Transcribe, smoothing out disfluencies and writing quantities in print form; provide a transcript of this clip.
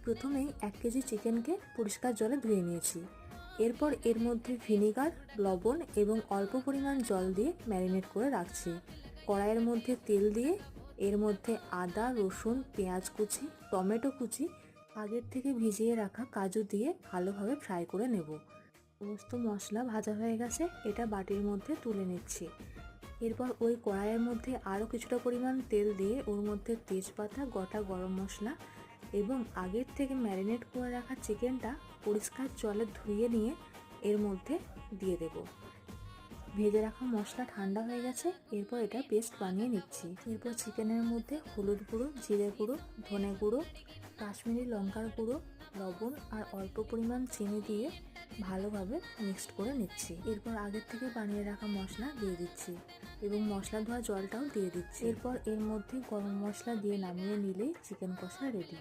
প্রথমেই 1 কেজি চিকেনকে পরিষ্কার জলে ধুয়ে নিয়েছি। এরপর এর মধ্যে ভিনেগার, লবণ এবং অল্প পরিমাণ জল দিয়ে ম্যারিনেট করে রাখছি। কড়াইয়ের মধ্যে তেল দিয়ে এর মধ্যে আদা, রসুন, পেঁয়াজ কুচি, টমেটো কুচি, আগের থেকে ভিজিয়ে রাখা কাজু দিয়ে ভালোভাবে ফ্রাই করে নেব। সমস্ত মশলা ভাজা হয়ে গেছে, এটা বাটির মধ্যে তুলে নিচ্ছি। এরপর ওই কড়াইয়ের মধ্যে আরও কিছুটা পরিমাণ তেল দিয়ে ওর মধ্যে তেজপাতা, গোটা গরম মশলা এবং আগের থেকে ম্যারিনেট করে রাখা চিকেনটা পরিষ্কার জলে ধুয়ে নিয়ে এর মধ্যে দিয়ে দেব। ভেজে রাখা মশলা ঠান্ডা হয়ে গেছে, এরপর এটা পেস্ট বানিয়ে নিচ্ছি। এরপর চিকেনের মধ্যে হলুদ গুঁড়ো, জিরে গুঁড়ো, ধনে গুঁড়ো, কাশ্মীরি লঙ্কার গুঁড়ো, লবণ আর অল্প পরিমাণ চিনি দিয়ে ভালোভাবে মিক্সড করে নিচ্ছি। এরপর আগের থেকে বানিয়ে রাখা মশলা দিয়ে দিচ্ছি এবং মশলা ধোয়া জলটাও দিয়ে দিচ্ছি। এরপর এর মধ্যে গরম মশলা দিয়ে নামিয়ে নিলেই চিকেন কষা রেডি।